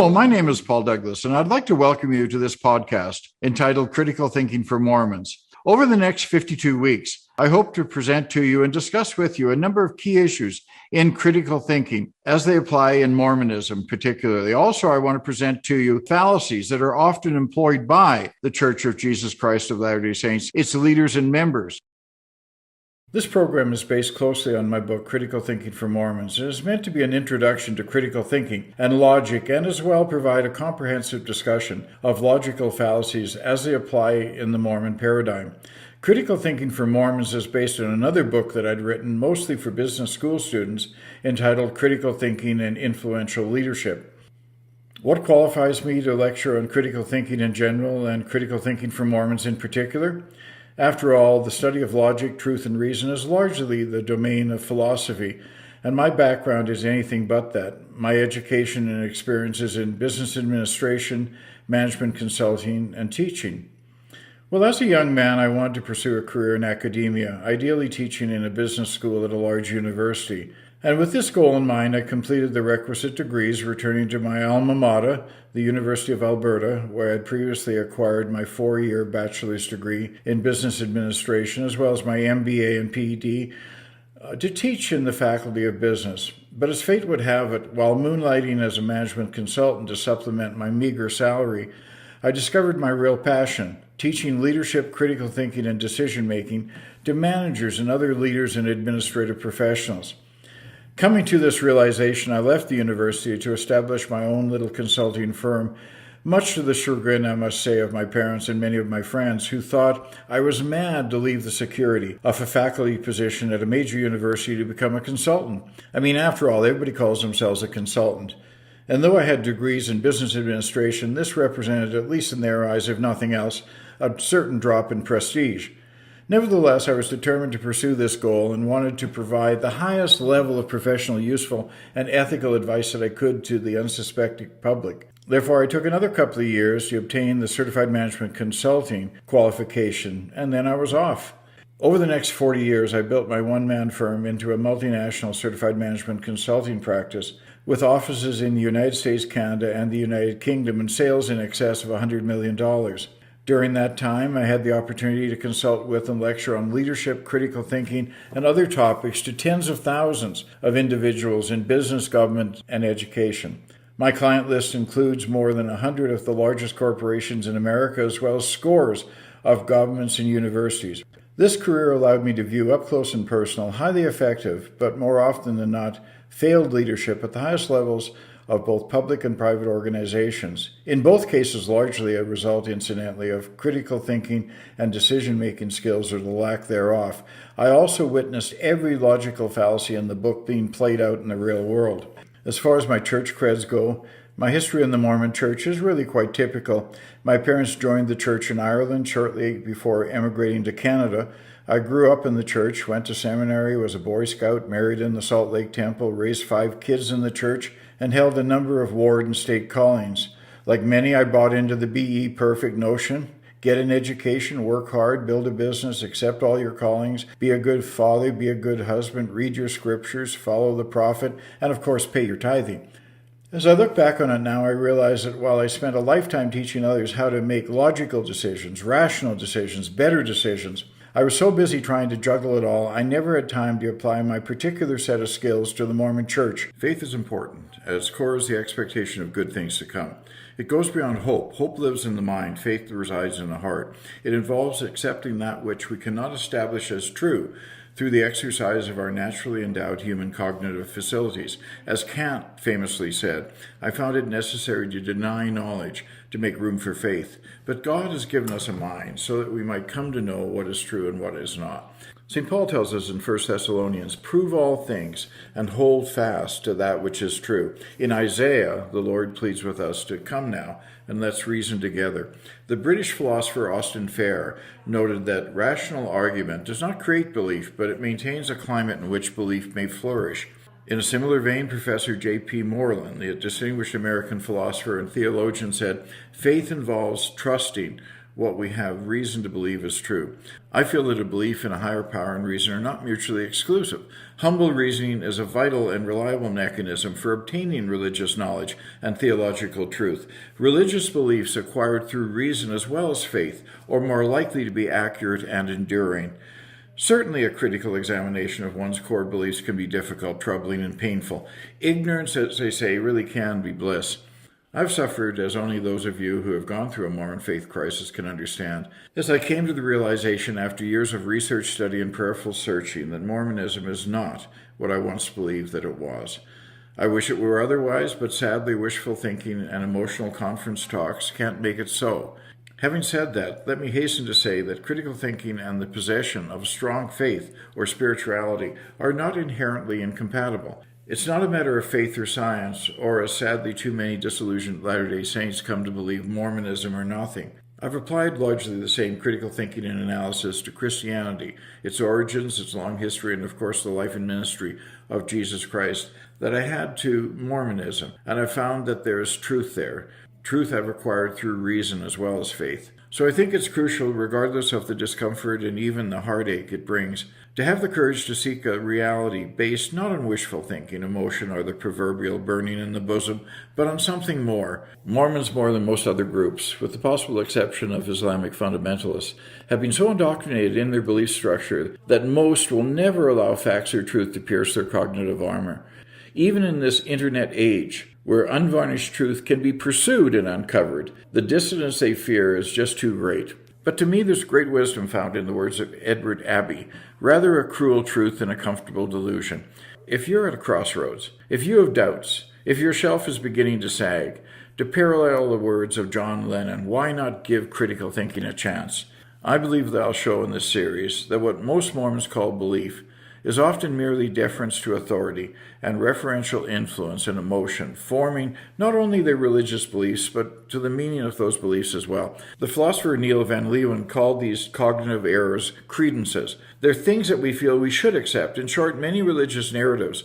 Hello, my name is Paul Douglas, and I'd like to welcome you to this podcast entitled Critical Thinking for Mormons. Over the next 52 weeks, I hope to present to you and discuss with you a number of key issues in critical thinking as they apply in Mormonism particularly. Also, I want to present to you fallacies that are often employed by the Church of Jesus Christ of Latter-day Saints, its leaders and members. This program is based closely on my book, Critical Thinking for Mormons. It is meant to be an introduction to critical thinking and logic, and as well provide a comprehensive discussion of logical fallacies as they apply in the Mormon paradigm. Critical Thinking for Mormons is based on another book that I'd written mostly for business school students entitled Critical Thinking and Influential Leadership. What qualifies me to lecture on critical thinking in general and critical thinking for Mormons in particular? After all, the study of logic, truth, and reason is largely the domain of philosophy, and my background is anything but that. My education and experiences in business administration, management consulting, and teaching. Well, as a young man, I wanted to pursue a career in academia, ideally teaching in a business school at a large university. And with this goal in mind, I completed the requisite degrees, returning to my alma mater, the University of Alberta, where I had previously acquired my 4-year bachelor's degree in business administration, as well as my MBA and PhD, to teach in the Faculty of Business. But as fate would have it, while moonlighting as a management consultant to supplement my meager salary, I discovered my real passion, teaching leadership, critical thinking, and decision-making to managers and other leaders and administrative professionals. Coming to this realization, I left the university to establish my own little consulting firm, much to the chagrin, I must say, of my parents and many of my friends who thought I was mad to leave the security of a faculty position at a major university to become a consultant. I mean, after all, everybody calls themselves a consultant. And though I had degrees in business administration, this represented, at least in their eyes, if nothing else, a certain drop in prestige. Nevertheless, I was determined to pursue this goal and wanted to provide the highest level of professional, useful, and ethical advice that I could to the unsuspecting public. Therefore, I took another couple of years to obtain the Certified Management Consulting qualification, and then I was off. Over the next 40 years, I built my one-man firm into a multinational certified management consulting practice with offices in the United States, Canada, and the United Kingdom, and sales in excess of $100 million. During that time, I had the opportunity to consult with and lecture on leadership, critical thinking, and other topics to tens of thousands of individuals in business, government, and education. My client list includes more than 100 of the largest corporations in America, as well as scores of governments and universities. This career allowed me to view up close and personal, highly effective, but more often than not, failed leadership at the highest levels of both public and private organizations. In both cases, largely a result, incidentally, of critical thinking and decision-making skills or the lack thereof. I also witnessed every logical fallacy in the book being played out in the real world. As far as my church creds go, my history in the Mormon church is really quite typical. My parents joined the church in Ireland shortly before emigrating to Canada. I grew up in the church, went to seminary, was a Boy Scout, married in the Salt Lake Temple, raised 5 kids in the church, and held a number of ward and state callings. Like many, I bought into the BE perfect notion. Get an education, work hard, build a business, accept all your callings, be a good father, be a good husband, read your scriptures, follow the prophet, and of course pay your tithing. As I look back on it now, I realize that while I spent a lifetime teaching others how to make logical decisions, rational decisions, better decisions, I was so busy trying to juggle it all, I never had time to apply my particular set of skills to the Mormon church. Faith is important. At its core is the expectation of good things to come. It goes beyond hope. Hope lives in the mind. Faith resides in the heart. It involves accepting that which we cannot establish as true through the exercise of our naturally endowed human cognitive facilities. As Kant famously said, I found it necessary to deny knowledge to make room for faith. But God has given us a mind so that we might come to know what is true and what is not. St. Paul tells us in 1 Thessalonians, prove all things and hold fast to that which is true. In Isaiah, the Lord pleads with us to come now and let's reason together. The British philosopher Austin Farr noted that rational argument does not create belief, but it maintains a climate in which belief may flourish. In a similar vein, Professor J.P. Moreland, the distinguished American philosopher and theologian, said, faith involves trusting what we have reason to believe is true. I feel that a belief in a higher power and reason are not mutually exclusive. Humble reasoning is a vital and reliable mechanism for obtaining religious knowledge and theological truth. Religious beliefs acquired through reason as well as faith are more likely to be accurate and enduring. Certainly, a critical examination of one's core beliefs can be difficult, troubling, and painful. Ignorance, as they say, really can be bliss. I've suffered, as only those of you who have gone through a Mormon faith crisis can understand, as I came to the realization after years of research, study, and prayerful searching that Mormonism is not what I once believed that it was. I wish it were otherwise, but sadly wishful thinking and emotional conference talks can't make it so. Having said that, let me hasten to say that critical thinking and the possession of a strong faith or spirituality are not inherently incompatible. It's not a matter of faith or science, or as sadly too many disillusioned Latter-day Saints come to believe, Mormonism or nothing. I've applied largely the same critical thinking and analysis to Christianity, its origins, its long history, and of course the life and ministry of Jesus Christ, that I had to Mormonism, and I've found that there is truth there. Truth I've acquired through reason as well as faith. So I think it's crucial, regardless of the discomfort and even the heartache it brings, to have the courage to seek a reality based not on wishful thinking, emotion, or the proverbial burning in the bosom, but on something more. Mormons, more than most other groups, with the possible exception of Islamic fundamentalists, have been so indoctrinated in their belief structure that most will never allow facts or truth to pierce their cognitive armor. Even in this internet age, where unvarnished truth can be pursued and uncovered, the dissonance they fear is just too great. But to me, there's great wisdom found in the words of Edward Abbey, rather a cruel truth than a comfortable delusion. If you're at a crossroads, if you have doubts, if your shelf is beginning to sag, to parallel the words of John Lennon, why not give critical thinking a chance? I believe that I'll show in this series that what most Mormons call belief is often merely deference to authority and referential influence and emotion, forming not only their religious beliefs, but to the meaning of those beliefs as well. The philosopher Neil Van Leeuwen called these cognitive errors credences. They're things that we feel we should accept. In short, many religious narratives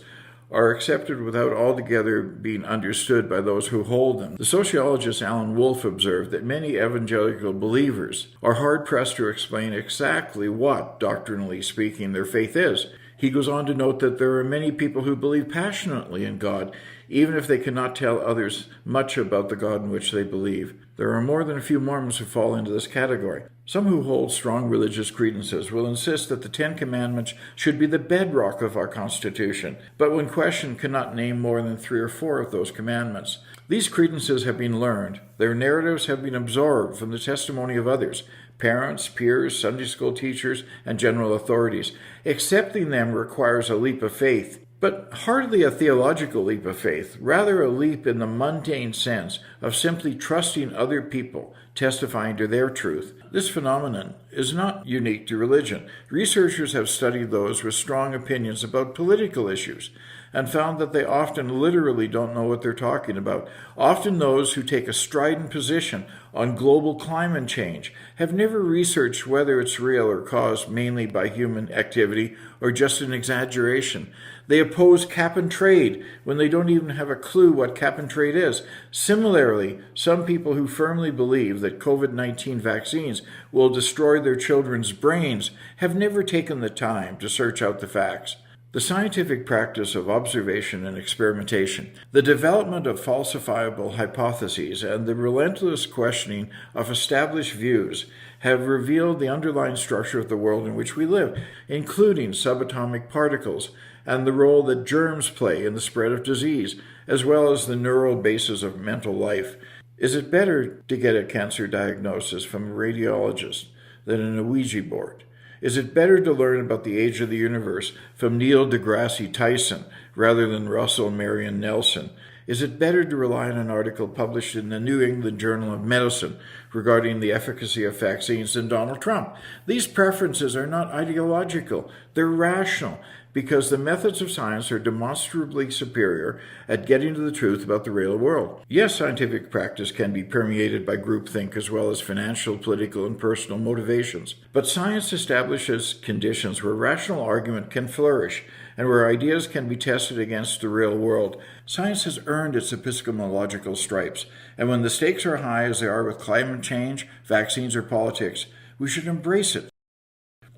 are accepted without altogether being understood by those who hold them. The sociologist Alan Wolfe observed that many evangelical believers are hard-pressed to explain exactly what, doctrinally speaking, their faith is. He goes on to note that there are many people who believe passionately in God, even if they cannot tell others much about the God in which they believe. There are more than a few Mormons who fall into this category. Some who hold strong religious credences will insist that the Ten Commandments should be the bedrock of our Constitution, but when questioned cannot name more than 3 or 4 of those commandments. These credences have been learned. Their narratives have been absorbed from the testimony of others, parents, peers, Sunday school teachers, and general authorities. Accepting them requires a leap of faith, but hardly a theological leap of faith, rather a leap in the mundane sense of simply trusting other people testifying to their truth. This phenomenon is not unique to religion. Researchers have studied those with strong opinions about political issues and found that they often literally don't know what they're talking about. Often those who take a strident position on global climate change have never researched whether it's real or caused mainly by human activity or just an exaggeration. They oppose cap and trade when they don't even have a clue what cap and trade is. Similarly, some people who firmly believe that COVID-19 vaccines will destroy their children's brains have never taken the time to search out the facts. The scientific practice of observation and experimentation, the development of falsifiable hypotheses, and the relentless questioning of established views have revealed the underlying structure of the world in which we live, including subatomic particles and the role that germs play in the spread of disease, as well as the neural basis of mental life. Is it better to get a cancer diagnosis from a radiologist than in a Ouija board? Is it better to learn about the age of the universe from Neil deGrasse Tyson rather than Russell Marion Nelson? Is it better to rely on an article published in the New England Journal of Medicine regarding the efficacy of vaccines than Donald Trump? These preferences are not ideological, they're rational. because the methods of science are demonstrably superior at getting to the truth about the real world. Yes, scientific practice can be permeated by groupthink as well as financial, political, and personal motivations. But science establishes conditions where rational argument can flourish and where ideas can be tested against the real world. Science has earned its epistemological stripes, and when the stakes are high as they are with climate change, vaccines, or politics, we should embrace it.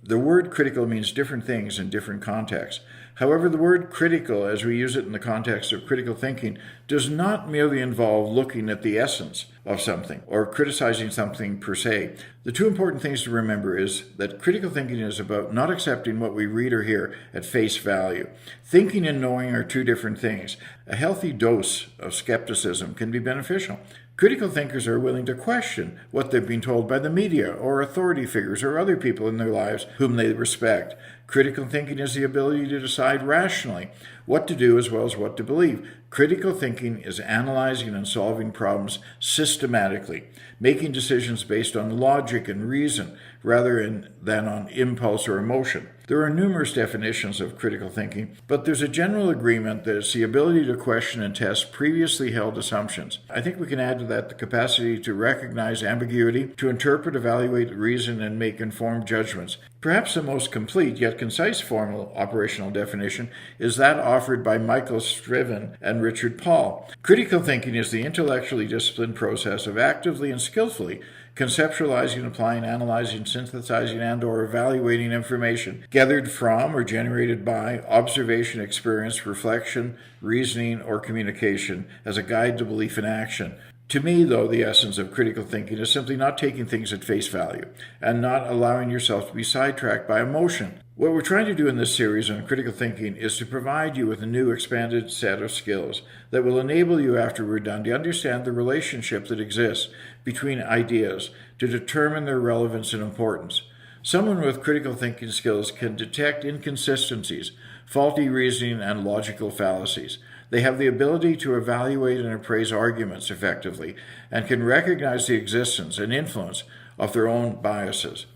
The word critical means different things in different contexts. However, the word critical, as we use it in the context of critical thinking, does not merely involve looking at the essence of something or criticizing something per se. The two important things to remember is that critical thinking is about not accepting what we read or hear at face value. Thinking and knowing are two different things. A healthy dose of skepticism can be beneficial. Critical thinkers are willing to question what they've been told by the media or authority figures or other people in their lives whom they respect. Critical thinking is the ability to decide rationally what to do as well as what to believe. Critical thinking is analyzing and solving problems systematically, making decisions based on logic and reason rather than on impulse or emotion. There are numerous definitions of critical thinking, but there's a general agreement that it's the ability to question and test previously held assumptions. I think we can add to that the capacity to recognize ambiguity, to interpret, evaluate, reason, and make informed judgments. Perhaps the most complete yet concise formal operational definition is that offered by Michael Striven and Richard Paul. Critical thinking is the intellectually disciplined process of actively and skillfully conceptualizing, applying, analyzing, synthesizing, and/or evaluating information gathered from or generated by observation, experience, reflection, reasoning, or communication as a guide to belief and action. To me, though, the essence of critical thinking is simply not taking things at face value and not allowing yourself to be sidetracked by emotion. What we're trying to do in this series on critical thinking is to provide you with a new expanded set of skills that will enable you, after we're done, to understand the relationship that exists between ideas to determine their relevance and importance. Someone with critical thinking skills can detect inconsistencies, faulty reasoning, and logical fallacies. They have the ability to evaluate and appraise arguments effectively and can recognize the existence and influence of their own biases.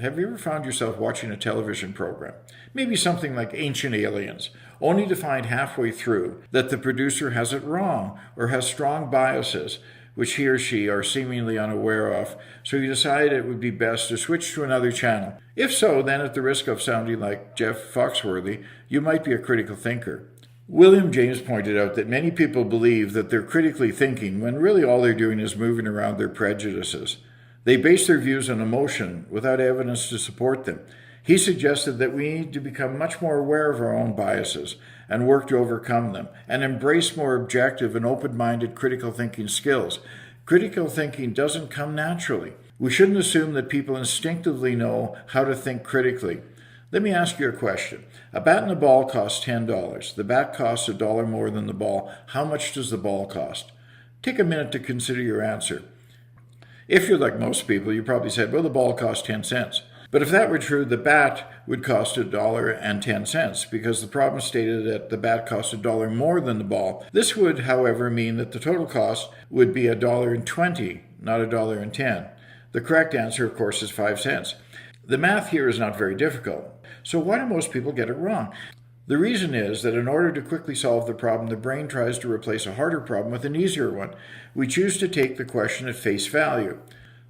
Have you ever found yourself watching a television program, maybe something like Ancient Aliens, only to find halfway through that the producer has it wrong or has strong biases which he or she are seemingly unaware of, so you decide it would be best to switch to another channel? If so, then at the risk of sounding like Jeff Foxworthy, you might be a critical thinker. William James pointed out that many people believe that they're critically thinking when really all they're doing is moving around their prejudices. They base their views on emotion without evidence to support them. He suggested that we need to become much more aware of our own biases and work to overcome them and embrace more objective and open-minded critical thinking skills. Critical thinking doesn't come naturally. We shouldn't assume that people instinctively know how to think critically. Let me ask you a question. A bat and a ball cost $10. The bat costs $1 more than the ball. How much does the ball cost? Take a minute to consider your answer. If you're like most people, you probably said, well, the ball cost 10 cents. But if that were true, the bat would cost $1.10 because the problem stated that the bat cost $1 more than the ball. This would, however, mean that the total cost would be $1.20, not $1.10. The correct answer, of course, is 5 cents. The math here is not very difficult. So why do most people get it wrong? The reason is that in order to quickly solve the problem, the brain tries to replace a harder problem with an easier one. We choose to take the question at face value.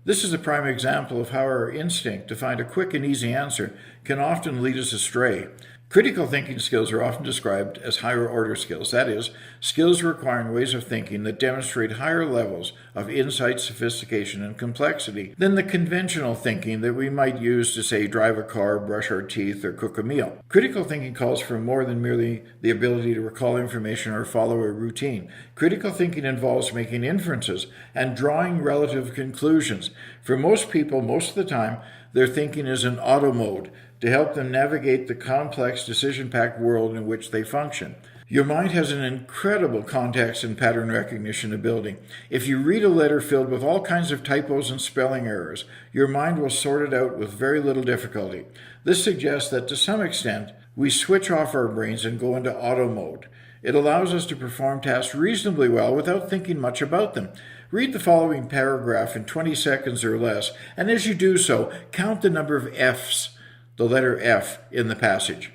This is a prime example of how our instinct to find a quick and easy answer can often lead us astray. Critical thinking skills are often described as higher order skills, that is, skills requiring ways of thinking that demonstrate higher levels of insight, sophistication, and complexity than the conventional thinking that we might use to, say, drive a car, brush our teeth, or cook a meal. Critical thinking calls for more than merely the ability to recall information or follow a routine. Critical thinking involves making inferences and drawing relative conclusions. For most people, most of the time, their thinking is in auto mode to help them navigate the complex, decision-packed world in which they function. Your mind has an incredible context and pattern recognition ability. If you read a letter filled with all kinds of typos and spelling errors, your mind will sort it out with very little difficulty. This suggests that to some extent, we switch off our brains and go into auto mode. It allows us to perform tasks reasonably well without thinking much about them. Read the following paragraph in 20 seconds or less, and as you do so, count the number of F's, the letter F, in the passage.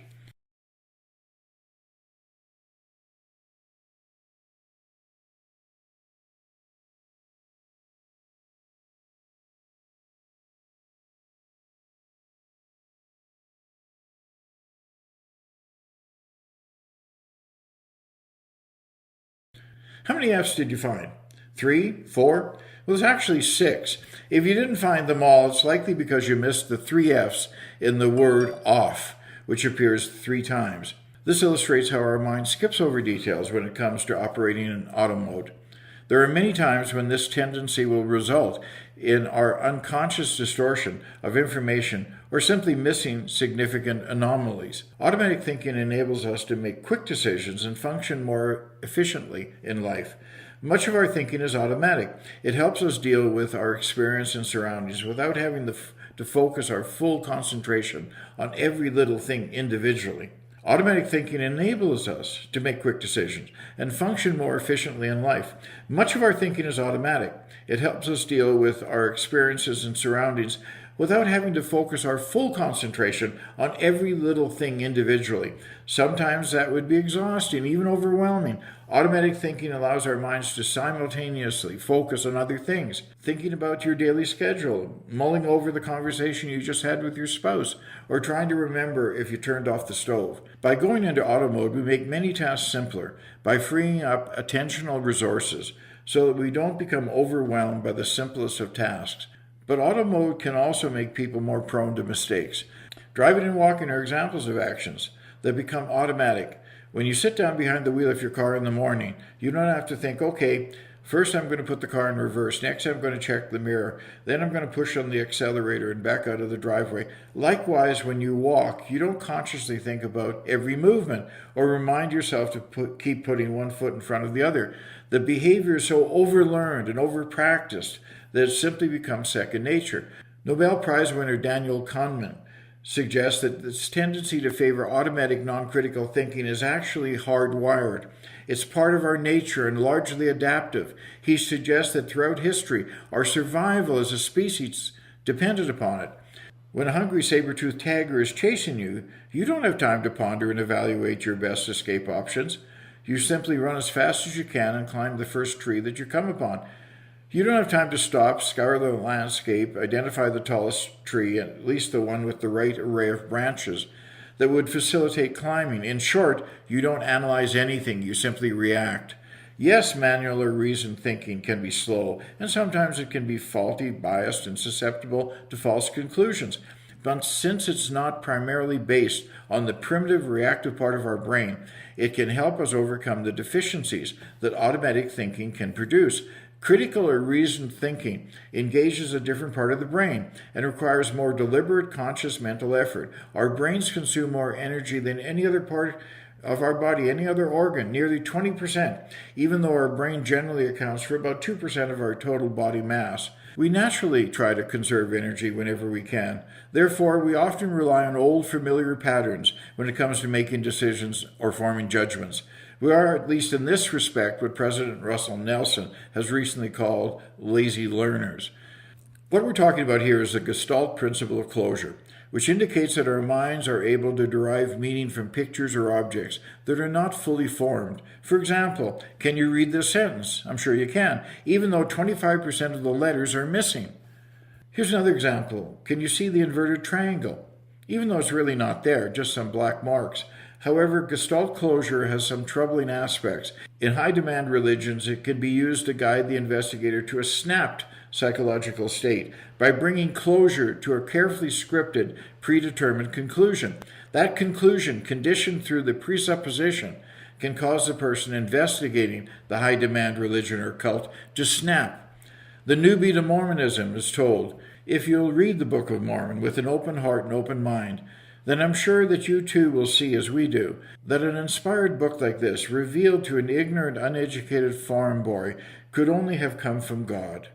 How many F's did you find? 3? 4? Well, there's actually 6. If you didn't find them all, it's likely because you missed the 3 F's in the word off, which appears 3 times. This illustrates how our mind skips over details when it comes to operating in auto mode. There are many times when this tendency will result in our unconscious distortion of information or simply missing significant anomalies. Automatic thinking enables us to make quick decisions and function more efficiently in life. Much of our thinking is automatic. It helps us deal with our experience and surroundings without having to focus our full concentration on every little thing individually. Automatic thinking enables us to make quick decisions and function more efficiently in life. Much of our thinking is automatic. It helps us deal with our experiences and surroundings without having to focus our full concentration on every little thing individually. Sometimes that would be exhausting, even overwhelming. Automatic thinking allows our minds to simultaneously focus on other things, thinking about your daily schedule, mulling over the conversation you just had with your spouse, or trying to remember if you turned off the stove. By going into auto mode, we make many tasks simpler by freeing up attentional resources so that we don't become overwhelmed by the simplest of tasks. But auto mode can also make people more prone to mistakes. Driving and walking are examples of actions that become automatic. When you sit down behind the wheel of your car in the morning, you don't have to think, okay, first I'm going to put the car in reverse, next I'm going to check the mirror, then I'm going to push on the accelerator and back out of the driveway. Likewise, when you walk, you don't consciously think about every movement or remind yourself to keep putting one foot in front of the other. The behavior is so overlearned and overpracticed that it simply becomes second nature. Nobel Prize winner Daniel Kahneman suggests that this tendency to favor automatic, non-critical thinking is actually hardwired. It's part of our nature and largely adaptive. He suggests that throughout history, our survival as a species depended upon it. When a hungry saber-toothed tiger is chasing you, you don't have time to ponder and evaluate your best escape options. You simply run as fast as you can and climb the first tree that you come upon. You don't have time to stop, scour the landscape, identify the tallest tree, at least the one with the right array of branches that would facilitate climbing. In short, you don't analyze anything, you simply react. Yes, manual or reasoned thinking can be slow, and sometimes it can be faulty, biased, and susceptible to false conclusions. But since it's not primarily based on the primitive reactive part of our brain, it can help us overcome the deficiencies that automatic thinking can produce. Critical or reasoned thinking engages a different part of the brain and requires more deliberate, conscious mental effort. Our brains consume more energy than any other part of our body, any other organ, nearly 20%, even though our brain generally accounts for about 2% of our total body mass. We naturally try to conserve energy whenever we can. Therefore, we often rely on old familiar patterns when it comes to making decisions or forming judgments. We are, at least in this respect, what President Russell Nelson has recently called lazy learners. What we're talking about here is the Gestalt principle of closure, which indicates that our minds are able to derive meaning from pictures or objects that are not fully formed. For example, can you read this sentence? I'm sure you can, even though 25% of the letters are missing. Here's another example. Can you see the inverted triangle? Even though it's really not there, just some black marks. However, Gestalt closure has some troubling aspects. In high-demand religions, it can be used to guide the investigator to a snapped psychological state by bringing closure to a carefully scripted, predetermined conclusion. That conclusion, conditioned through the presupposition, can cause the person investigating the high-demand religion or cult to snap. The newbie to Mormonism is told, if you'll read the Book of Mormon with an open heart and open mind, then I'm sure that you too will see, as we do, that an inspired book like this, revealed to an ignorant, uneducated farm boy, could only have come from God.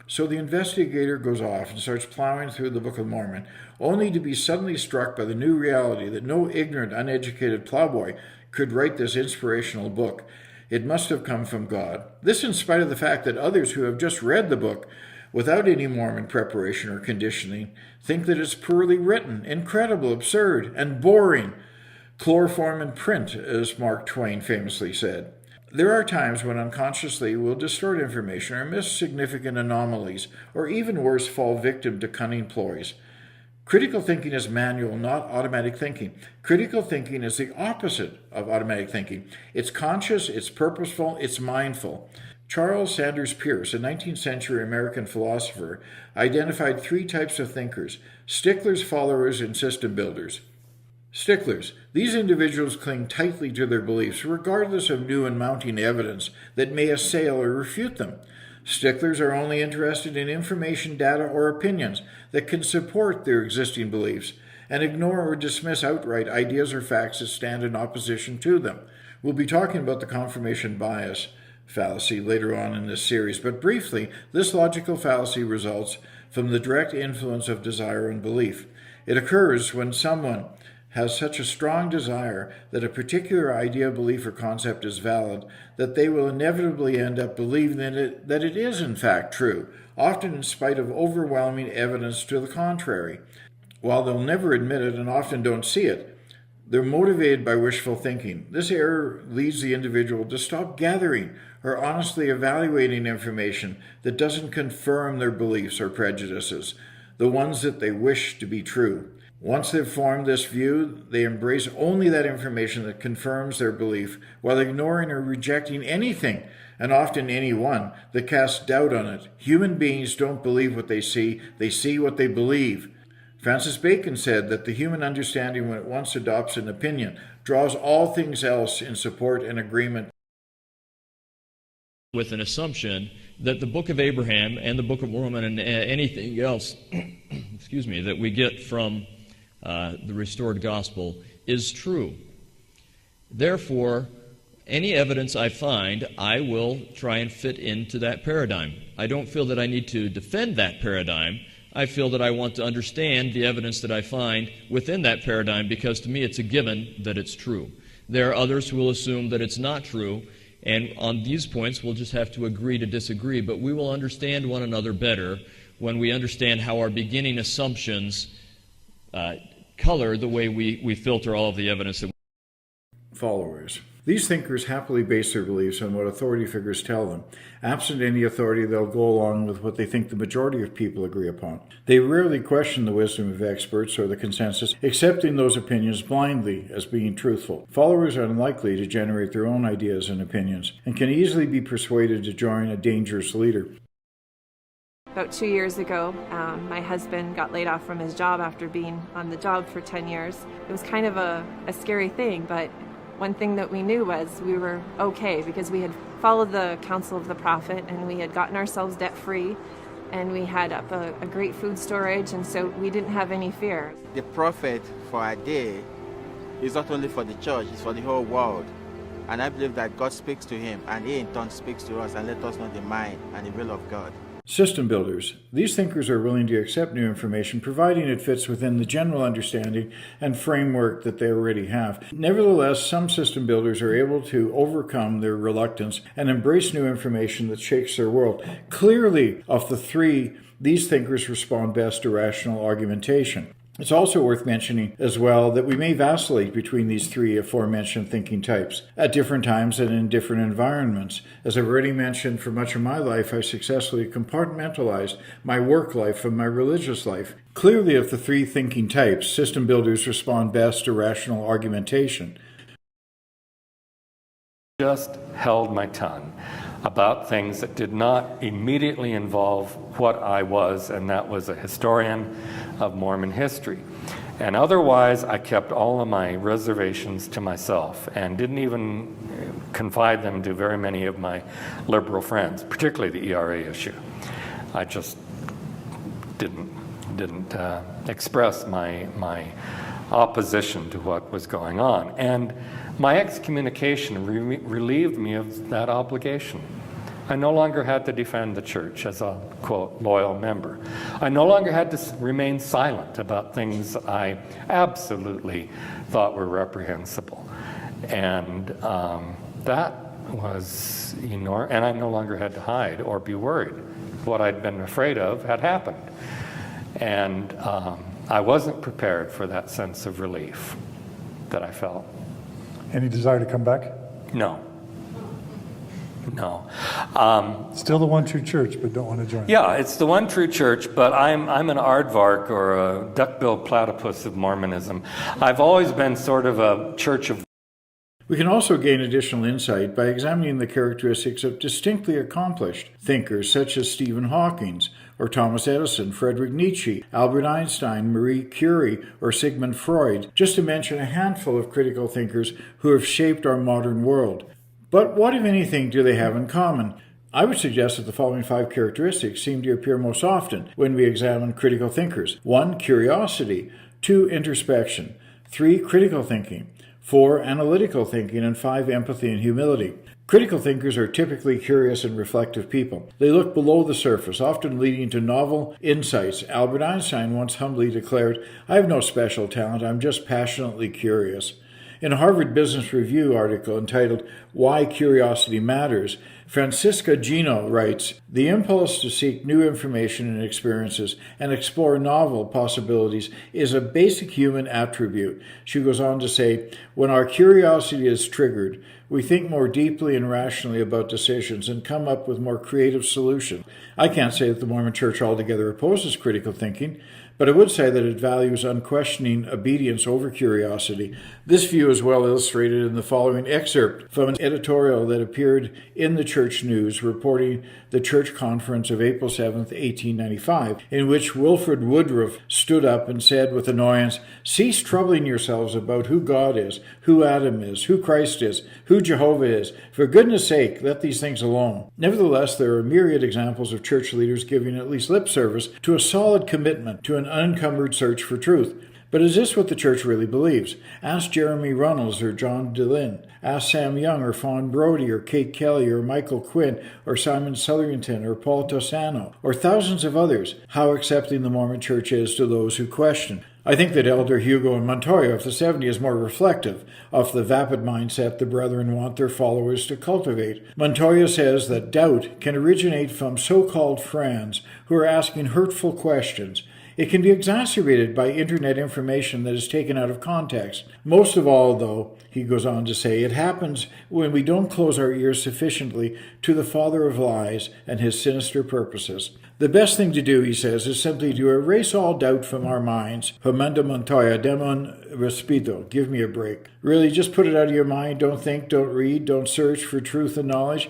So the investigator goes off and starts plowing through the Book of Mormon, only to be suddenly struck by the new reality that no ignorant, uneducated plowboy could write this inspirational book. It must have come from God. This in spite of the fact that others who have just read the book without any Mormon preparation or conditioning think that it's poorly written, incredible, absurd, and boring. Chloroform in print, as Mark Twain famously said. There are times when unconsciously we'll distort information or miss significant anomalies, or even worse, fall victim to cunning ploys. Critical thinking is manual, not automatic thinking. Critical thinking is the opposite of automatic thinking. It's conscious, it's purposeful, it's mindful. Charles Sanders Peirce, a 19th century American philosopher, identified three types of thinkers: sticklers, followers, and system builders. Sticklers. These individuals cling tightly to their beliefs, regardless of new and mounting evidence that may assail or refute them. Sticklers are only interested in information, data, or opinions that can support their existing beliefs, and ignore or dismiss outright ideas or facts that stand in opposition to them. We'll be talking about the confirmation bias fallacy later on in this series, but briefly, this logical fallacy results from the direct influence of desire and belief. It occurs when someone has such a strong desire that a particular idea, belief, or concept is valid that they will inevitably end up believing that it is in fact true, often in spite of overwhelming evidence to the contrary. While they'll never admit it and often don't see it, they're motivated by wishful thinking. This error leads the individual to stop gathering or honestly evaluating information that doesn't confirm their beliefs or prejudices, the ones that they wish to be true. Once they've formed this view, they embrace only that information that confirms their belief, while ignoring or rejecting anything, and often anyone, that casts doubt on it. Human beings don't believe what they see what they believe. Francis Bacon said that the human understanding, when it once adopts an opinion, draws all things else in support and agreement. With an assumption that the Book of Abraham and the Book of Mormon and anything else excuse me, that we get from the restored gospel is true. Therefore, any evidence I find, I will try and fit into that paradigm. I don't feel that I need to defend that paradigm. I feel that I want to understand the evidence that I find within that paradigm, because to me it's a given that it's true. There are others who will assume that it's not true, and on these points we'll just have to agree to disagree, but we will understand one another better when we understand how our beginning assumptions color the way we filter all of the evidence. Followers. These thinkers happily base their beliefs on what authority figures tell them. Absent any authority, they'll go along with what they think the majority of people agree upon. They rarely question the wisdom of experts or the consensus, accepting those opinions blindly as being truthful. Followers are unlikely to generate their own ideas and opinions, and can easily be persuaded to join a dangerous leader. About 2 years ago, my husband got laid off from his job after being on the job for 10 years. It was kind of a scary thing, but one thing that we knew was we were okay, because we had followed the counsel of the prophet and we had gotten ourselves debt-free, and we had up a great food storage, and so we didn't have any fear. The prophet for our day is not only for the church, it's for the whole world. And I believe that God speaks to him, and he in turn speaks to us and let us know the mind and the will of God. System builders. These thinkers are willing to accept new information, providing it fits within the general understanding and framework that they already have. Nevertheless, some system builders are able to overcome their reluctance and embrace new information that shakes their world. Clearly, of the three, these thinkers respond best to rational argumentation. It's also worth mentioning as well that we may vacillate between these three aforementioned thinking types at different times and in different environments. As I've already mentioned, for much of my life, I successfully compartmentalized my work life from my religious life. Clearly, of the three thinking types, system builders respond best to rational argumentation. Just held my tongue about things that did not immediately involve what I was, and that was a historian of Mormon history. And otherwise, I kept all of my reservations to myself and didn't even confide them to very many of my liberal friends, particularly the ERA issue. I just didn't express my opposition to what was going on. And my excommunication relieved me of that obligation. I no longer had to defend the church as a, quote, loyal member. I no longer had to remain silent about things I absolutely thought were reprehensible. And that was enormous. And I no longer had to hide or be worried. What I'd been afraid of had happened. And I wasn't prepared for that sense of relief that I felt. Any desire to come back? No. No. Still the one true church, but don't want to join. Yeah, it's the one true church, but I'm an aardvark, or a duck-billed platypus of Mormonism. I've always been sort of a church of... We can also gain additional insight by examining the characteristics of distinctly accomplished thinkers such as Stephen Hawking, or Thomas Edison, Friedrich Nietzsche, Albert Einstein, Marie Curie, or Sigmund Freud, just to mention a handful of critical thinkers who have shaped our modern world. But what, if anything, do they have in common? I would suggest that the following 5 characteristics seem to appear most often when we examine critical thinkers. 1. Curiosity. 2. Introspection. 3. Critical thinking. 4. Analytical thinking. And 5. Empathy and humility. Critical thinkers are typically curious and reflective people. They look below the surface, often leading to novel insights. Albert Einstein once humbly declared, "I have no special talent, I'm just passionately curious." In a Harvard Business Review article entitled "Why Curiosity Matters," Francisca Gino writes, "The impulse to seek new information and experiences and explore novel possibilities is a basic human attribute." She goes on to say, "When our curiosity is triggered, we think more deeply and rationally about decisions and come up with more creative solutions." I can't say that the Mormon Church altogether opposes critical thinking, but I would say that it values unquestioning obedience over curiosity. This view is well illustrated in the following excerpt from an editorial that appeared in the Church News reporting the Church Conference of April 7th, 1895, in which Wilfred Woodruff stood up and said with annoyance, "Cease troubling yourselves about who God is, who Adam is, who Christ is, who Jehovah is. For goodness sake, let these things alone." Nevertheless, there are myriad examples of church leaders giving at least lip service to a solid commitment to an unencumbered search for truth. But is this what the church really believes? Ask Jeremy Runnels or John DeLynn. Ask Sam Young or Fawn Brody or Kate Kelly or Michael Quinn or Simon Southerington or Paul Toscano or thousands of others how accepting the Mormon Church is to those who question. I think that Elder Hugo Montoya of the 70 is more reflective of the vapid mindset the brethren want their followers to cultivate. Montoya says that doubt can originate from so-called friends who are asking hurtful questions. It can be exacerbated by internet information that is taken out of context. Most of all, though, he goes on to say, it happens when we don't close our ears sufficiently to the father of lies and his sinister purposes. The best thing to do, he says, is simply to erase all doubt from our minds. Homenda Montoya, demon respido, give me a break. Really, just put it out of your mind. Don't think, don't read, don't search for truth and knowledge.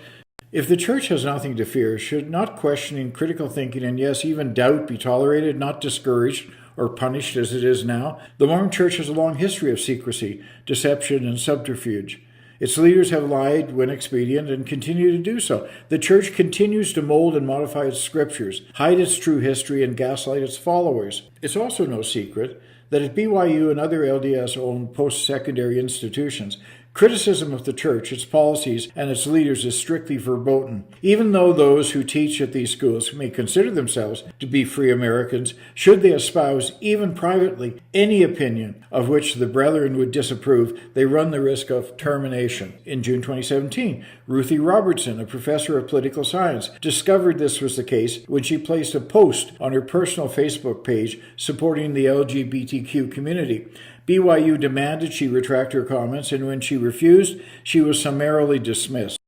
If the church has nothing to fear, should not questioning, critical thinking, and yes, even doubt be tolerated, not discouraged or punished as it is now? The Mormon Church has a long history of secrecy, deception, and subterfuge. Its leaders have lied when expedient and continue to do so. The church continues to mold and modify its scriptures, hide its true history, and gaslight its followers. It's also no secret that at BYU and other LDS-owned post-secondary institutions, criticism of the church, its policies, and its leaders is strictly verboten. Even though those who teach at these schools may consider themselves to be free Americans, should they espouse, even privately, any opinion of which the brethren would disapprove, they run the risk of termination. In June 2017, Ruthie Robertson, a professor of political science, discovered this was the case when she placed a post on her personal Facebook page supporting the LGBTQ community. BYU demanded she retract her comments, and when she refused, she was summarily dismissed.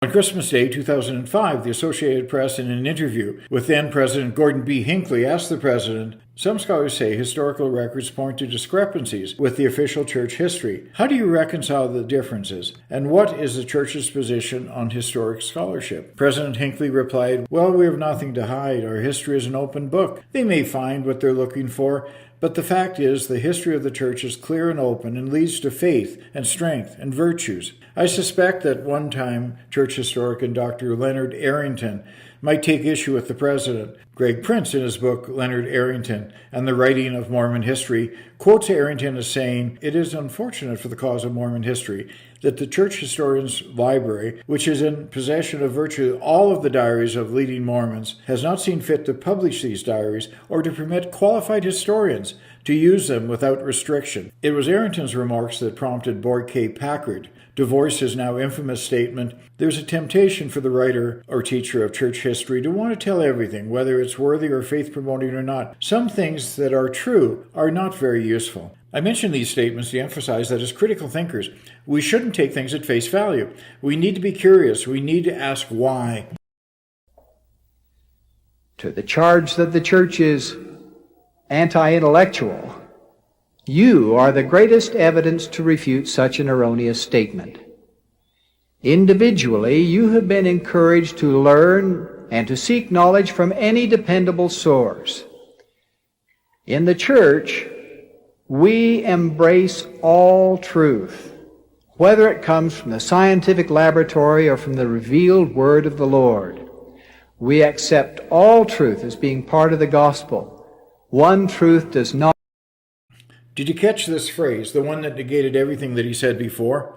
On Christmas Day 2005, the Associated Press, in an interview with then-President Gordon B. Hinckley, asked the president, "Some scholars say historical records point to discrepancies with the official church history. How do you reconcile the differences? And what is the church's position on historic scholarship?" President Hinckley replied, "Well, we have nothing to hide. Our history is an open book. They may find what they're looking for, but the fact is the history of the church is clear and open and leads to faith and strength and virtues." I suspect that one-time church historian Dr. Leonard Arrington might take issue with the president. Greg Prince, in his book Leonard Arrington and the Writing of Mormon History, quotes Arrington as saying, "It is unfortunate for the cause of Mormon history that the church historians' library, which is in possession of virtually all of the diaries of leading Mormons, has not seen fit to publish these diaries or to permit qualified historians to use them without restriction." It was Arrington's remarks that prompted Boyd K. Packard to voice his now infamous statement, "There's a temptation for the writer or teacher of church history to want to tell everything, whether it's worthy or faith-promoting or not. Some things that are true are not very useful. I mention these statements to emphasize that as critical thinkers, we shouldn't take things at face value. We need to be curious. We need to ask why. To the charge that the church is anti-intellectual, you are the greatest evidence to refute such an erroneous statement. Individually, you have been encouraged to learn and to seek knowledge from any dependable source. In the church, we embrace all truth, whether it comes from the scientific laboratory or from the revealed word of the Lord. We accept all truth as being part of the gospel. One truth does not. Did you catch this phrase, the one that negated everything that he said before?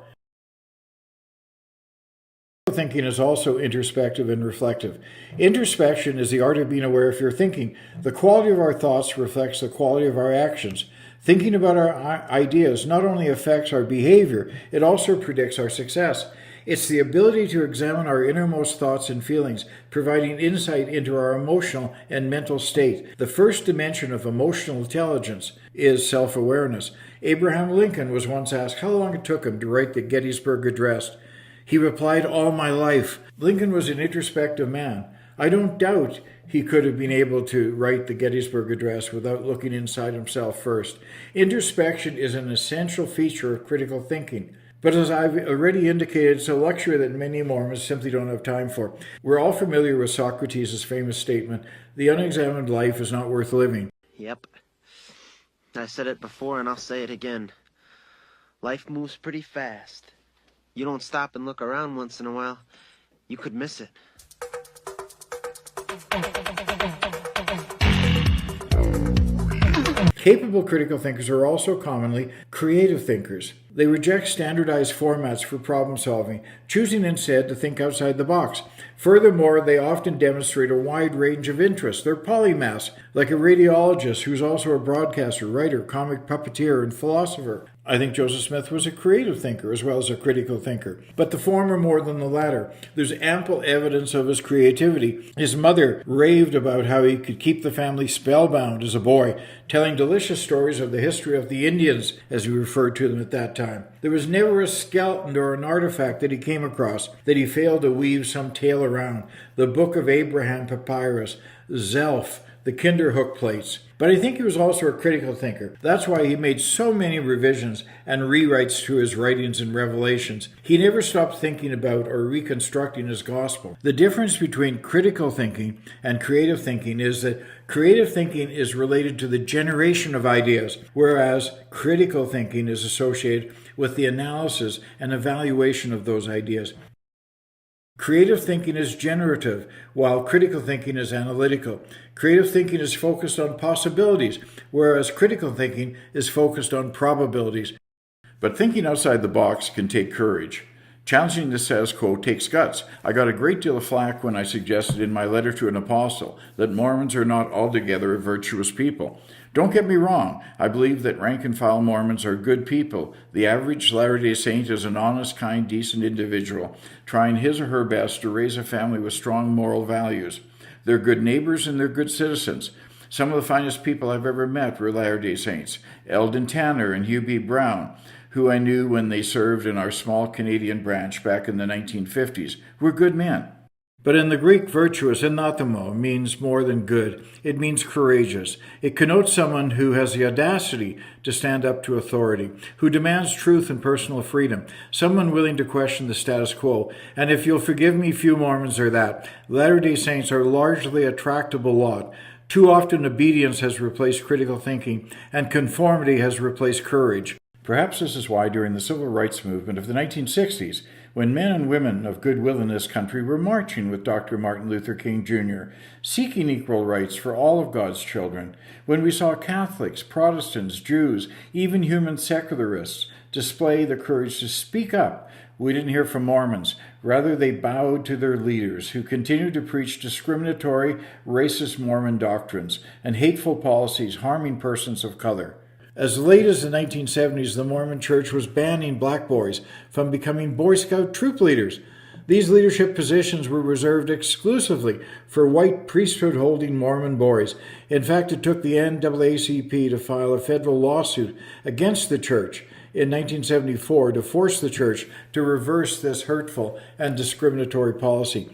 Thinking is also introspective and reflective. Introspection is the art of being aware if you're thinking. The quality of our thoughts reflects the quality of our actions. Thinking about our ideas not only affects our behavior, it also predicts our success. It's the ability to examine our innermost thoughts and feelings, providing insight into our emotional and mental state. The first dimension of emotional intelligence is self-awareness. Abraham Lincoln was once asked how long it took him to write the Gettysburg Address. He replied, "All my life." Lincoln was an introspective man. I don't doubt he could have been able to write the Gettysburg Address without looking inside himself first. Introspection is an essential feature of critical thinking. But as I've already indicated, it's a luxury that many Mormons simply don't have time for. We're all familiar with Socrates' famous statement, "The unexamined life is not worth living." Yep. I said it before and I'll say it again. Life moves pretty fast. You don't stop and look around once in a while, you could miss it. Capable critical thinkers are also commonly creative thinkers. They reject standardized formats for problem solving, choosing instead to think outside the box. Furthermore, they often demonstrate a wide range of interests. They're polymaths, like a radiologist who's also a broadcaster, writer, comic puppeteer, and philosopher. I think Joseph Smith was a creative thinker as well as a critical thinker, but the former more than the latter. There's ample evidence of his creativity. His mother raved about how he could keep the family spellbound as a boy, telling delicious stories of the history of the Indians, as he referred to them at that time. There was never a skeleton or an artifact that he came across that he failed to weave some tale around. The Book of Abraham papyrus, Zelph, the Kinderhook plates. But I think he was also a critical thinker. That's why he made so many revisions and rewrites to his writings and revelations. He never stopped thinking about or reconstructing his gospel. The difference between critical thinking and creative thinking is that creative thinking is related to the generation of ideas, whereas critical thinking is associated with the analysis and evaluation of those ideas. Creative thinking is generative, while critical thinking is analytical. Creative thinking is focused on possibilities, whereas critical thinking is focused on probabilities. But thinking outside the box can take courage. Challenging the status quo takes guts. I got a great deal of flack when I suggested in my letter to an apostle that Mormons are not altogether a virtuous people. Don't get me wrong, I believe that rank-and-file Mormons are good people. The average Latter-day Saint is an honest, kind, decent individual, trying his or her best to raise a family with strong moral values. They're good neighbors and they're good citizens. Some of the finest people I've ever met were Latter-day Saints, Eldon Tanner and Hugh B. Brown, who I knew when they served in our small Canadian branch back in the 1950s, were good men. But in the Greek, virtuous, anathema, means more than good. It means courageous. It connotes someone who has the audacity to stand up to authority, who demands truth and personal freedom, someone willing to question the status quo. And if you'll forgive me, few Mormons are that. Latter-day Saints are largely a tractable lot. Too often obedience has replaced critical thinking, and conformity has replaced courage. Perhaps this is why during the civil rights movement of the 1960s, when men and women of goodwill in this country were marching with Dr. Martin Luther King Jr., seeking equal rights for all of God's children, when we saw Catholics, Protestants, Jews, even human secularists display the courage to speak up, we didn't hear from Mormons. Rather, they bowed to their leaders, who continued to preach discriminatory, racist Mormon doctrines and hateful policies harming persons of color. As late as the 1970s, the Mormon Church was banning black boys from becoming Boy Scout troop leaders. These leadership positions were reserved exclusively for white priesthood-holding Mormon boys. In fact, it took the NAACP to file a federal lawsuit against the church in 1974 to force the church to reverse this hurtful and discriminatory policy.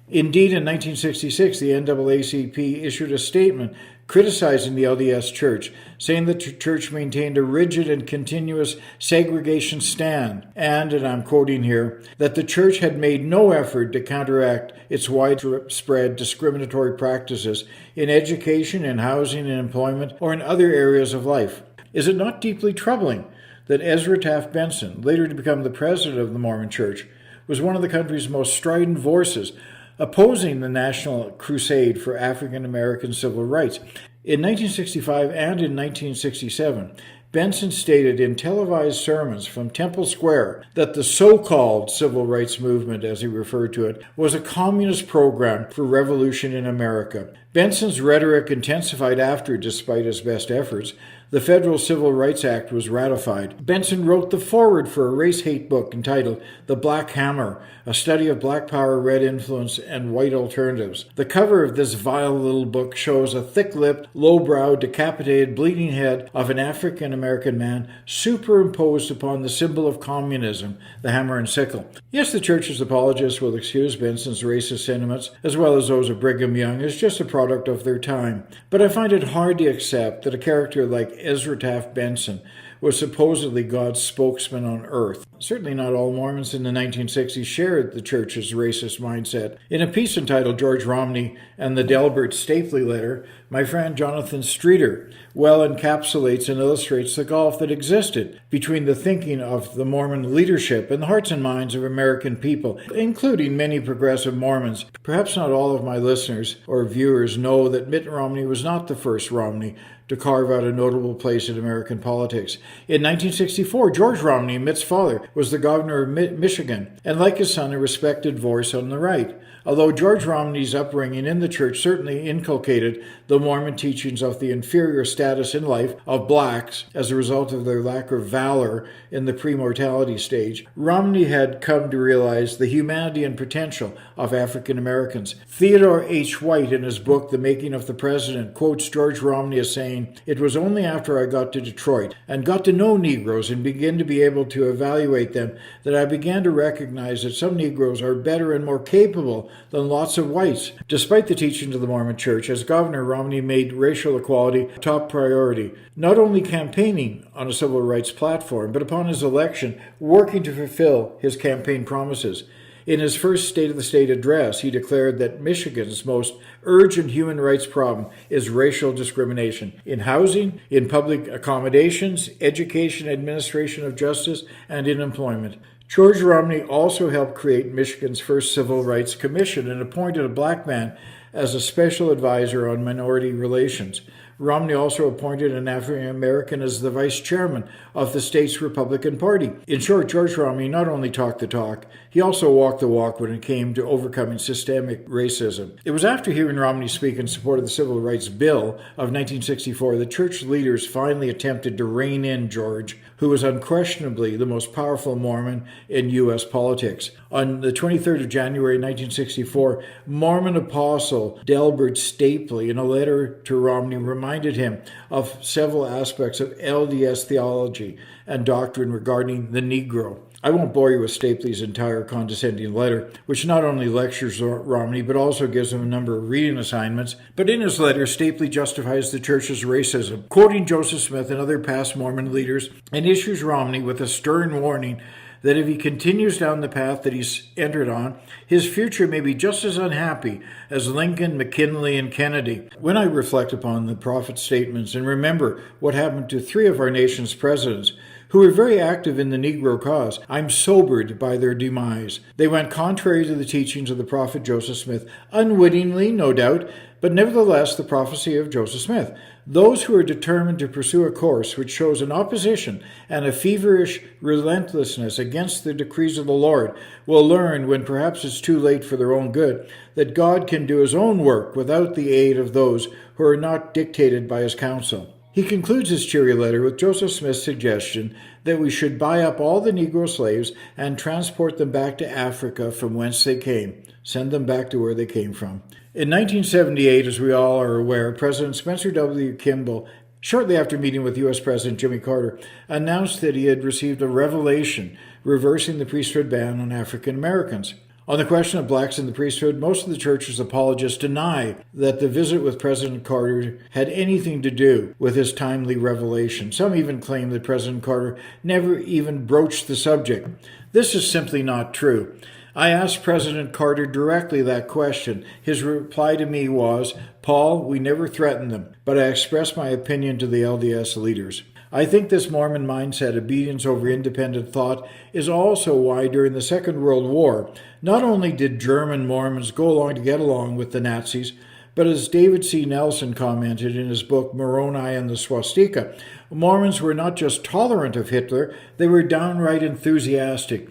Indeed, in 1966, the NAACP issued a statement criticizing the LDS Church, saying that the church maintained a rigid and continuous segregation stand, and I'm quoting here, that the church had made no effort to counteract its widespread discriminatory practices in education, in housing, in employment, or in other areas of life. Is it not deeply troubling that Ezra Taft Benson, later to become the president of the Mormon Church, was one of the country's most strident voices opposing the national crusade for African American civil rights? In 1965 and in 1967, Benson stated in televised sermons from Temple Square that the so-called civil rights movement, as he referred to it, was a communist program for revolution in America. Benson's rhetoric intensified after, despite his best efforts, the Federal Civil Rights Act was ratified. Benson wrote the foreword for a race-hate book entitled The Black Hammer, a study of black power, red influence, and white alternatives. The cover of this vile little book shows a thick-lipped, low-browed, decapitated, bleeding head of an African-American man superimposed upon the symbol of communism, the hammer and sickle. Yes, the church's apologists will excuse Benson's racist sentiments, as well as those of Brigham Young, as just a product of their time. But I find it hard to accept that a character like Ezra Taft Benson was supposedly God's spokesman on earth. Certainly not all Mormons in the 1960s shared the church's racist mindset. In a piece entitled George Romney and the Delbert Stapley Letter, my friend Jonathan Streeter well encapsulates and illustrates the gulf that existed between the thinking of the Mormon leadership and the hearts and minds of American people, including many progressive Mormons. Perhaps not all of my listeners or viewers know that Mitt Romney was not the first Romney to carve out a notable place in American politics. In 1964, George Romney, Mitt's father, was the governor of Michigan, and like his son, a respected voice on the right. Although George Romney's upbringing in the church certainly inculcated the Mormon teachings of the inferior status in life of blacks as a result of their lack of valor in the pre-mortality stage, Romney had come to realize the humanity and potential of African Americans. Theodore H. White, in his book The Making of the President, quotes George Romney as saying, "It was only after I got to Detroit and got to know Negroes and begin to be able to evaluate them that I began to recognize that some Negroes are better and more capable than lots of whites." Despite the teachings of the Mormon Church, as governor, Romney made racial equality a top priority, not only campaigning on a civil rights platform, but upon his election, working to fulfill his campaign promises. In his first State of the State address, he declared that Michigan's most urgent human rights problem is racial discrimination in housing, in public accommodations, education, administration of justice, and in employment. George Romney also helped create Michigan's first Civil Rights Commission and appointed a black man as a special advisor on minority relations. Romney also appointed an African American as the vice chairman of the state's Republican Party. In short, George Romney not only talked the talk, he also walked the walk when it came to overcoming systemic racism. It was after hearing Romney speak in support of the Civil Rights Bill of 1964 that church leaders finally attempted to rein in George, who was unquestionably the most powerful Mormon in U.S. politics. On the 23rd of January 1964, Mormon apostle Delbert Stapley, in a letter to Romney, reminded him of several aspects of LDS theology and doctrine regarding the Negro. I won't bore you with Stapley's entire condescending letter, which not only lectures Romney, but also gives him a number of reading assignments. But in his letter, Stapley justifies the church's racism, quoting Joseph Smith and other past Mormon leaders, and issues Romney with a stern warning that if he continues down the path that he's entered on, his future may be just as unhappy as Lincoln, McKinley, and Kennedy. When I reflect upon the prophet's statements and remember what happened to three of our nation's presidents who were very active in the Negro cause, I'm sobered by their demise. They went contrary to the teachings of the prophet Joseph Smith, unwittingly, no doubt, but nevertheless the prophecy of Joseph Smith. Those who are determined to pursue a course which shows an opposition and a feverish relentlessness against the decrees of the Lord will learn, when perhaps it's too late for their own good, that God can do his own work without the aid of those who are not dictated by his counsel. He concludes his cheery letter with Joseph Smith's suggestion that we should buy up all the Negro slaves and transport them back to Africa from whence they came, send them back to where they came from. In 1978, as we all are aware, President Spencer W. Kimball, shortly after meeting with U.S. President Jimmy Carter, announced that he had received a revelation reversing the priesthood ban on African Americans. On the question of blacks in the priesthood, most of the church's apologists deny that the visit with President Carter had anything to do with his timely revelation. Some even claim that President Carter never even broached the subject. This is simply not true. I asked President Carter directly that question. His reply to me was, "Paul, we never threatened them, but I expressed my opinion to the LDS leaders." I think this Mormon mindset, obedience over independent thought, is also why during the Second World War, not only did German Mormons go along to get along with the Nazis, but as David C. Nelson commented in his book Moroni and the Swastika, Mormons were not just tolerant of Hitler, they were downright enthusiastic.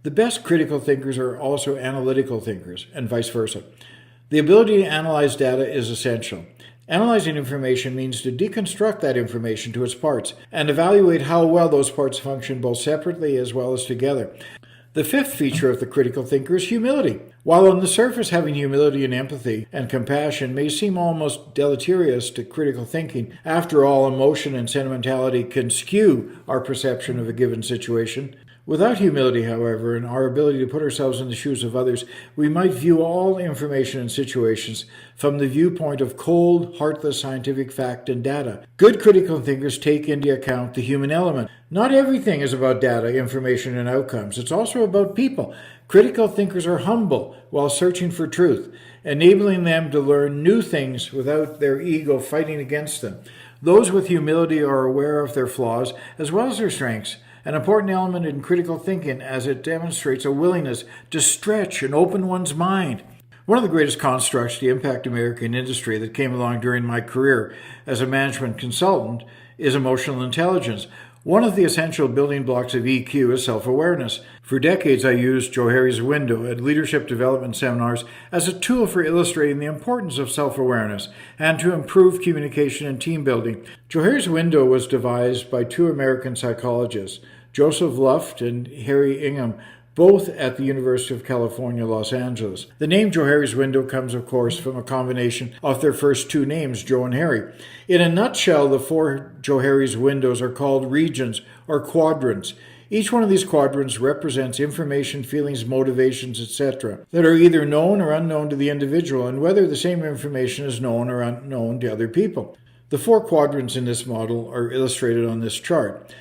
The best critical thinkers are also analytical thinkers, and vice versa. The ability to analyze data is essential. Analyzing information means to deconstruct that information to its parts and evaluate how well those parts function both separately as well as together. The fifth feature of the critical thinker is humility. While on the surface having humility and empathy and compassion may seem almost deleterious to critical thinking, after all, emotion and sentimentality can skew our perception of a given situation. Without humility, however, and our ability to put ourselves in the shoes of others, we might view all information and situations from the viewpoint of cold, heartless scientific fact and data. Good critical thinkers take into account the human element. Not everything is about data, information, and outcomes. It's also about people. Critical thinkers are humble while searching for truth, enabling them to learn new things without their ego fighting against them. Those with humility are aware of their flaws as well as their strengths. An important element in critical thinking as it demonstrates a willingness to stretch and open one's mind. One of the greatest constructs to impact American industry that came along during my career as a management consultant is emotional intelligence. One of the essential building blocks of EQ is self-awareness. For decades, I used Joe Harry's window at leadership development seminars as a tool for illustrating the importance of self-awareness and to improve communication and team building. Joe Harry's window was devised by two American psychologists, Joseph Luft and Harry Ingham, both at the University of California, Los Angeles. The name Joe Harry's window comes, of course, from a combination of their first two names, Joe and Harry. In a nutshell, the four Joe Harry's windows are called regions or quadrants. Each one of these quadrants represents information, feelings, motivations, etc., that are either known or unknown to the individual, and whether the same information is known or unknown to other people. The four quadrants in this model are illustrated on this chart.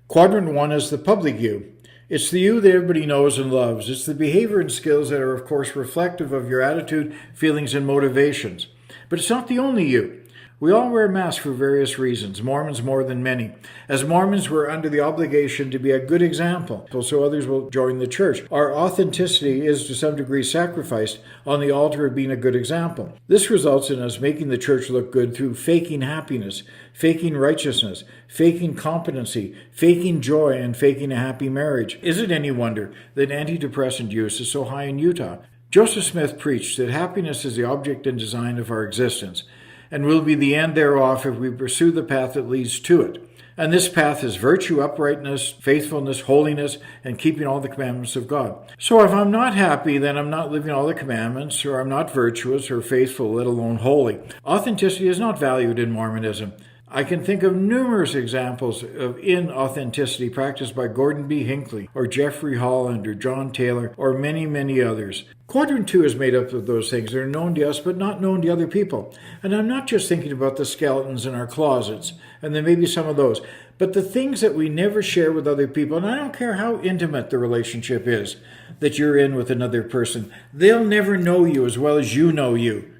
Quadrant 1 is the public you. It's the you that everybody knows and loves. It's the behavior and skills that are, of course, reflective of your attitude, feelings, and motivations. But it's not the only you. We all wear masks for various reasons, Mormons more than many. As Mormons, we're under the obligation to be a good example, so others will join the church. Our authenticity is to some degree sacrificed on the altar of being a good example. This results in us making the church look good through faking happiness, faking righteousness, faking competency, faking joy, and faking a happy marriage. Is it any wonder that antidepressant use is so high in Utah? Joseph Smith preached that happiness is the object and design of our existence, and will be the end thereof if we pursue the path that leads to it. And this path is virtue, uprightness, faithfulness, holiness, and keeping all the commandments of God. So if I'm not happy, then I'm not living all the commandments, or I'm not virtuous or faithful, let alone holy. Authenticity is not valued in Mormonism. I can think of numerous examples of inauthenticity practiced by Gordon B. Hinckley, or Jeffrey Holland, or John Taylor, or many, many others. Quadrant 2 is made up of those things that are known to us but not known to other people. And I'm not just thinking about the skeletons in our closets, and there may be some of those, but the things that we never share with other people, and I don't care how intimate the relationship is that you're in with another person. They'll never know you as well as you know you.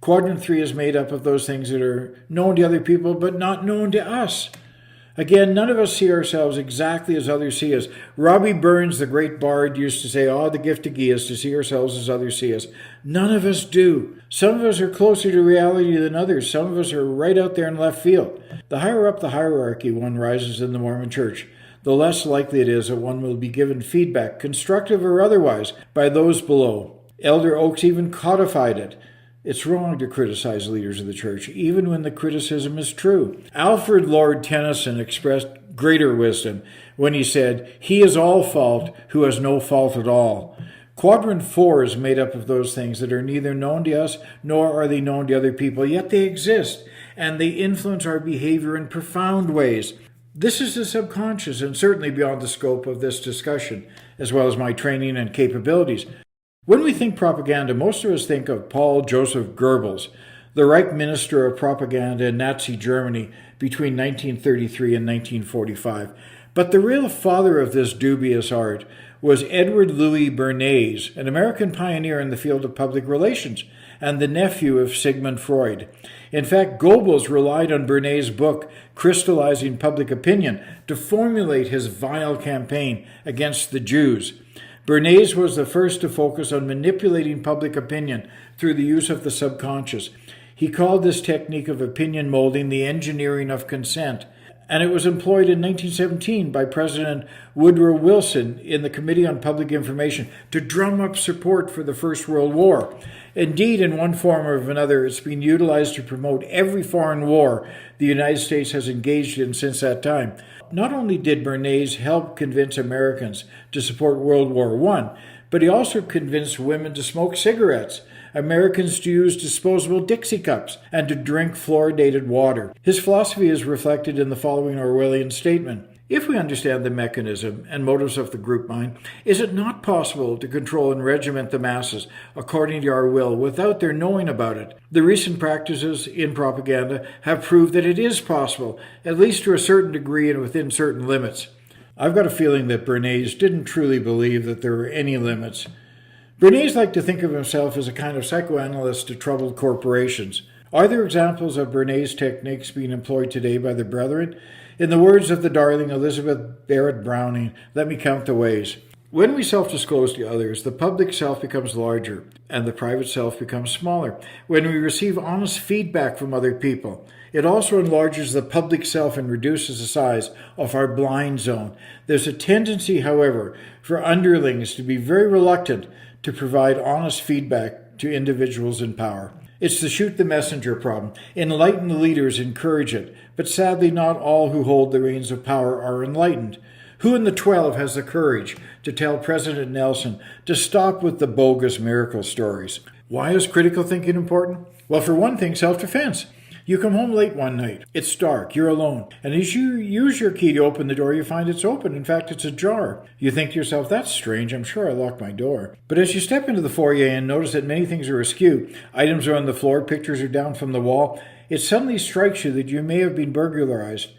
Quadrant 3 is made up of those things that are known to other people but not known to us. Again, none of us see ourselves exactly as others see us. Robbie Burns, the great bard, used to say, the gift of Gia is to see ourselves as others see us. None of us do. Some of us are closer to reality than others. Some of us are right out there in left field. The higher up the hierarchy one rises in the Mormon Church, the less likely it is that one will be given feedback, constructive or otherwise, by those below. Elder Oaks even codified it. It's wrong to criticize leaders of the church, even when the criticism is true. Alfred Lord Tennyson expressed greater wisdom when he said, "He is all fault who has no fault at all." Quadrant 4 is made up of those things that are neither known to us nor are they known to other people, yet they exist, and they influence our behavior in profound ways. This is the subconscious and certainly beyond the scope of this discussion, as well as my training and capabilities. When we think propaganda, most of us think of Paul Joseph Goebbels, the Reich Minister of Propaganda in Nazi Germany between 1933 and 1945. But the real father of this dubious art was Edward Louis Bernays, an American pioneer in the field of public relations, and the nephew of Sigmund Freud. In fact, Goebbels relied on Bernays' book, Crystallizing Public Opinion, to formulate his vile campaign against the Jews. Bernays was the first to focus on manipulating public opinion through the use of the subconscious. He called this technique of opinion molding the engineering of consent, and it was employed in 1917 by President Woodrow Wilson in the Committee on Public Information to drum up support for the First World War. Indeed, in one form or another, it's been utilized to promote every foreign war the United States has engaged in since that time. Not only did Bernays help convince Americans to support World War I, but he also convinced women to smoke cigarettes, Americans to use disposable Dixie cups, and to drink fluoridated water. His philosophy is reflected in the following Orwellian statement. If we understand the mechanism and motives of the group mind, is it not possible to control and regiment the masses according to our will without their knowing about it? The recent practices in propaganda have proved that it is possible, at least to a certain degree and within certain limits. I've got a feeling that Bernays didn't truly believe that there were any limits. Bernays liked to think of himself as a kind of psychoanalyst to troubled corporations. Are there examples of Bernays' techniques being employed today by the brethren? In the words of the darling Elizabeth Barrett Browning, let me count the ways. When we self-disclose to others, the public self becomes larger and the private self becomes smaller. When we receive honest feedback from other people, it also enlarges the public self and reduces the size of our blind zone. There's a tendency, however, for underlings to be very reluctant to provide honest feedback to individuals in power. It's the shoot the messenger problem. Enlightened leaders encourage it, but sadly not all who hold the reins of power are enlightened. Who in the 12 has the courage to tell President Nelson to stop with the bogus miracle stories? Why is critical thinking important? Well, for one thing, self-defense. You come home late one night. It's dark. You're alone. And as you use your key to open the door, you find it's open. In fact, it's ajar. You think to yourself, that's strange. I'm sure I locked my door. But as you step into the foyer and notice that many things are askew, items are on the floor, pictures are down from the wall, it suddenly strikes you that you may have been burglarized.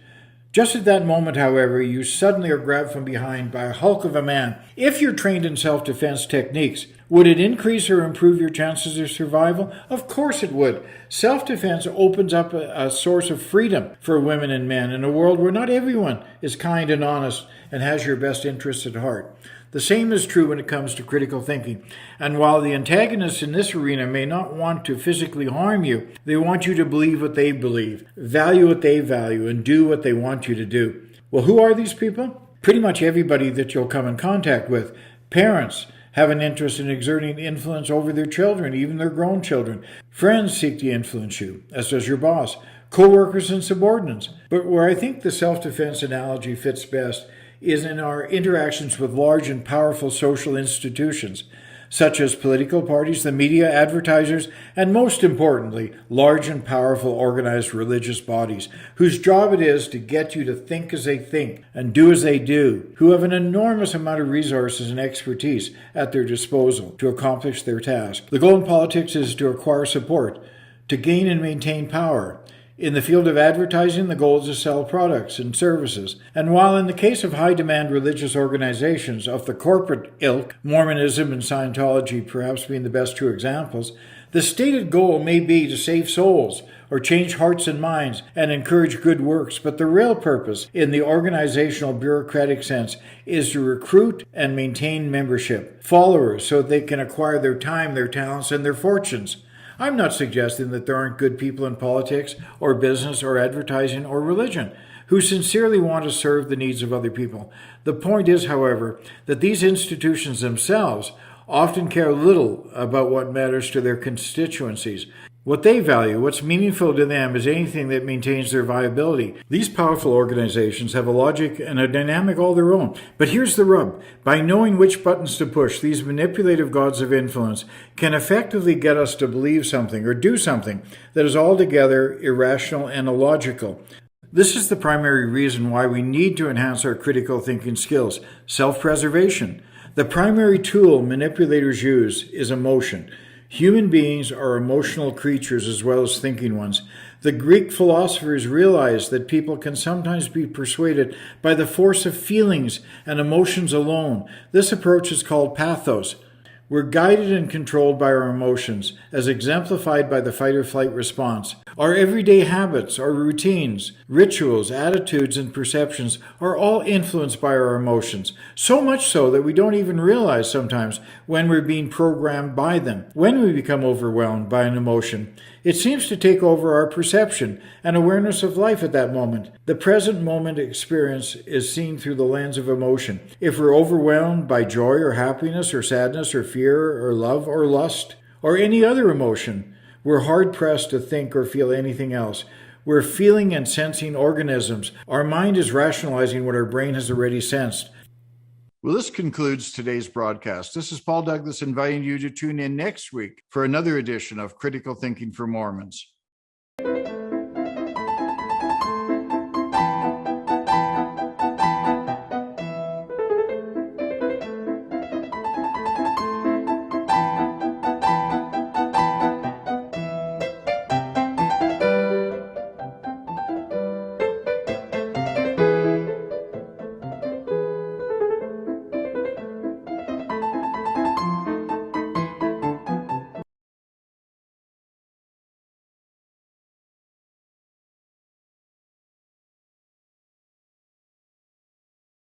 Just at that moment, however, you suddenly are grabbed from behind by a hulk of a man. If you're trained in self-defense techniques, would it increase or improve your chances of survival? Of course it would. Self-defense opens up a source of freedom for women and men in a world where not everyone is kind and honest and has your best interests at heart. The same is true when it comes to critical thinking. And while the antagonists in this arena may not want to physically harm you, they want you to believe what they believe, value what they value, and do what they want you to do. Well, who are these people? Pretty much everybody that you'll come in contact with. Parents have an interest in exerting influence over their children, even their grown children. Friends seek to influence you, as does your boss, co-workers and subordinates. But where I think the self-defense analogy fits best is in our interactions with large and powerful social institutions, such as political parties, the media, advertisers, and most importantly, large and powerful organized religious bodies, whose job it is to get you to think as they think and do as they do, who have an enormous amount of resources and expertise at their disposal to accomplish their task. The goal in politics is to acquire support, to gain and maintain power. In the field of advertising, the goal is to sell products and services. And while in the case of high-demand religious organizations of the corporate ilk, Mormonism and Scientology perhaps being the best two examples, the stated goal may be to save souls or change hearts and minds and encourage good works, but the real purpose, in the organizational bureaucratic sense, is to recruit and maintain membership, followers, so they can acquire their time, their talents, and their fortunes. I'm not suggesting that there aren't good people in politics or business or advertising or religion who sincerely want to serve the needs of other people. The point is, however, that these institutions themselves often care little about what matters to their constituencies. What they value, what's meaningful to them, is anything that maintains their viability. These powerful organizations have a logic and a dynamic all their own. But here's the rub. By knowing which buttons to push, these manipulative gods of influence can effectively get us to believe something or do something that is altogether irrational and illogical. This is the primary reason why we need to enhance our critical thinking skills, self-preservation. The primary tool manipulators use is emotion. Human beings are emotional creatures as well as thinking ones. The Greek philosophers realized that people can sometimes be persuaded by the force of feelings and emotions alone. This approach is called pathos. We're guided and controlled by our emotions, as exemplified by the fight-or-flight response. Our everyday habits, our routines, rituals, attitudes, and perceptions are all influenced by our emotions, so much so that we don't even realize sometimes when we're being programmed by them. When we become overwhelmed by an emotion, it seems to take over our perception and awareness of life at that moment. The present moment experience is seen through the lens of emotion. If we're overwhelmed by joy or happiness or sadness or fear or love or lust or any other emotion, we're hard-pressed to think or feel anything else. We're feeling and sensing organisms. Our mind is rationalizing what our brain has already sensed. Well, this concludes today's broadcast. This is Paul Douglas inviting you to tune in next week for another edition of Critical Thinking for Mormons.